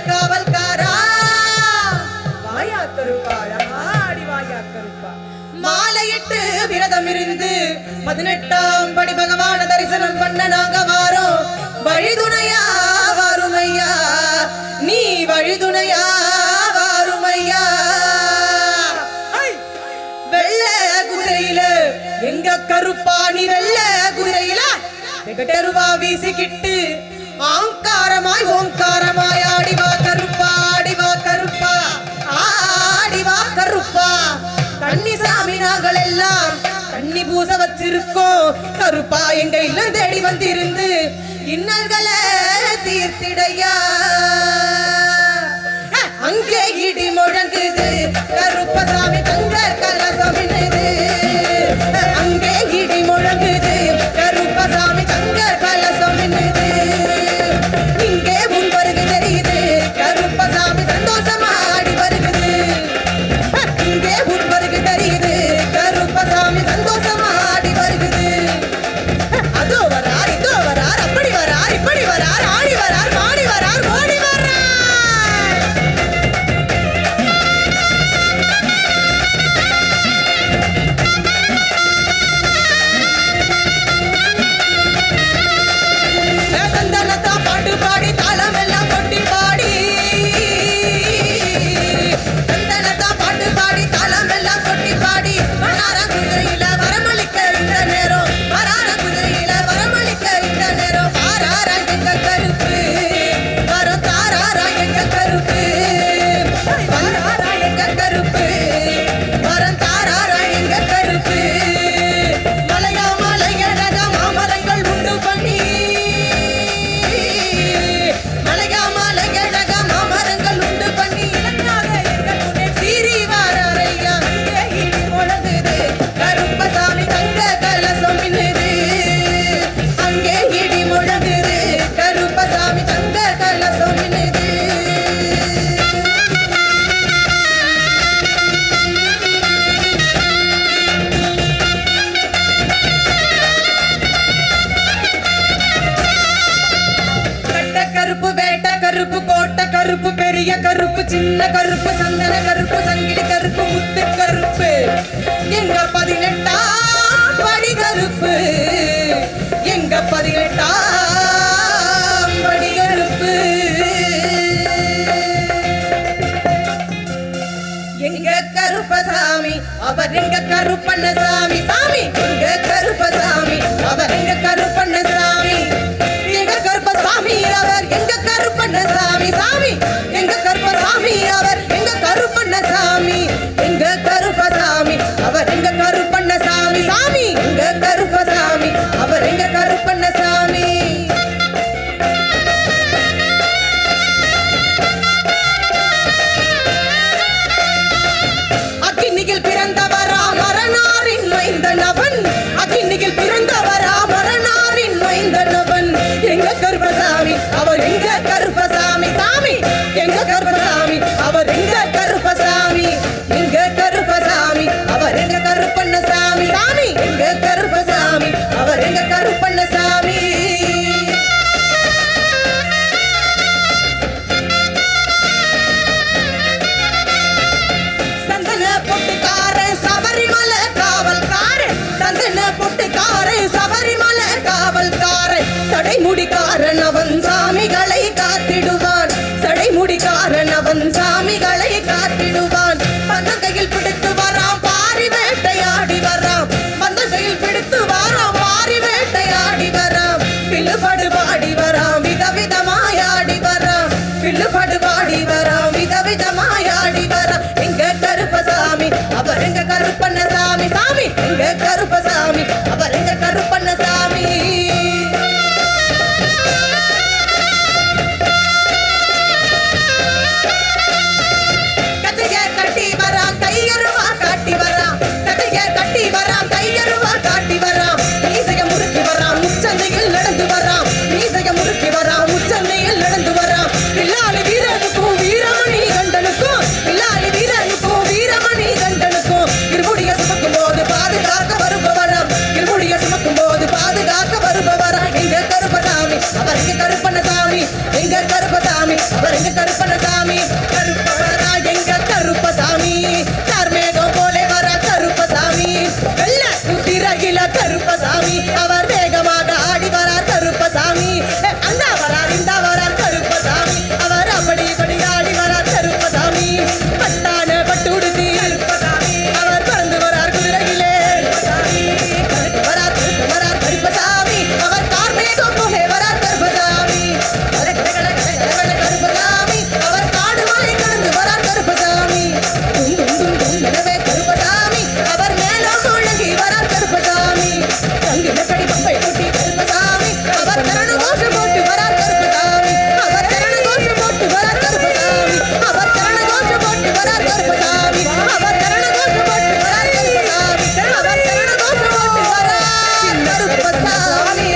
காவல்காரா வாயா கருப்பா ஆடி வாயா கருப்பா மாலையிட்டு விரதம் இருந்து 18ஆம் படி பகவான தரிசனம் பண்ண நாங்க வாரோம் வழிதுணையா வாருமையா நீ வழிதுணையா வாருமையா வெள்ள குதிரையில எங்க கருப்பா நீ வெள்ள குதிரையில வெகட்டருவா வீசிக்கிட்டு ஆங்காரமாய் ஓங்காரமாய் ஆடிவா கருப்பா ஆடிவா கருப்பா ஆடிவா கருப்பா கன்னிசாமி நாங்கள் எல்லாம் கன்னி பூச வச்சிருக்கோம் கருப்பா எங்க இல்லம் தேடி வந்திருந்து இன்னல்களை தீர்த்திடையா அங்கே இடி முழங்குது கருப்பசாமி தங்க கலசமின்னுது அங்கே இடி முழங்குது கருப்பசாமி தங்க கலசமின்னுது இங்கே முன் வருகு தெரியுது கருப்பசாமி சந்தோஷமா ஆடி வருகுது இங்கே முன் வருகு தெரியுது கருப்பசாமி சந்தோஷமா ஆடி வருகுது அதோ வரார் இதோ வரார் அப்படி வரார் இப்படி வரார் ஆடி வரார் பாடி வரார் ஓடி வரார் கருப்பு பெரிய கருப்பு சின்ன கருப்பு சந்தன கருப்பு சங்கிலி கருப்பு முத்து கருப்பு எங்க 18ஆம் படி கருப்பு எங்க 18ஆம் படி கருப்பு எங்க கருப்பசாமி அவர் எங்க கருப்பண்ணசாமி சாமி எங்க கருப்பசாமி அவர் எங்க கருப்பண்ணசாமி எங்க கருப்பசாமி அவர் எங்க கருப்பண்ணசாமி சாமி எங்க கருப்பசாமி அவர் எங்க கருப்பண்ணசாமி எங்க கருப்பசாமி அவர் எங்க கருப்பண்ணசாமி சாமி எங்க கருப்பசாமி அவர் எங்க கருப்பண்ணசாமி அக்கினியில் பிறந்தவரா மரணாரின் மைந்தனவன் அக்கினியில் பிறந்தவரா மரணாரின் மைந்தனவன் எங்க கருப்பசாமி அவர் எங்க கருப்பசாமி சாமி எங்க கருப்பசாமி அவர் எங்க கருப்பசாமி எங்க கருப்பசாமி அவர் எங்க கருப்பண்ணசாமி சாமி எங்க கருப்பசாமி அவர் எங்க கருப்பண்ணசாமி சந்தன பொட்டுக்காரன் சபரிமலை காவல்காரன் சந்தன பொட்டுக்காரன் சபரிமலை காவல்காரன் சடைமுடிக்காரன் அவன் சாமிகளை காத்திடுவான் சடைமுடிக்காரன் அவன் சாமிகளை காத்திடுவான் பந்தகையில் பிடித்து வராம் பாரி வேட்டையாடி வராம் பந்தகையில் பிடித்து வராம் பாரி வேட்டையாடி வராம் பிள்ளுபடு பாடி வராம் விதவிதமாயாடி வராம் பிள்ளுபடு பாடி வராம் விதவிதமாயாடி வராம் எங்க கருப்பசாமி அவர் எங்க கருப்பண்ணசாமி சாமி எங்க கருப்பசாமி அவர் எங்க கருப்பண்ணசாமி எங்க கருப்பசாமி அவர் எங்க கருப்பண்ணசாமி கருப்பசாமி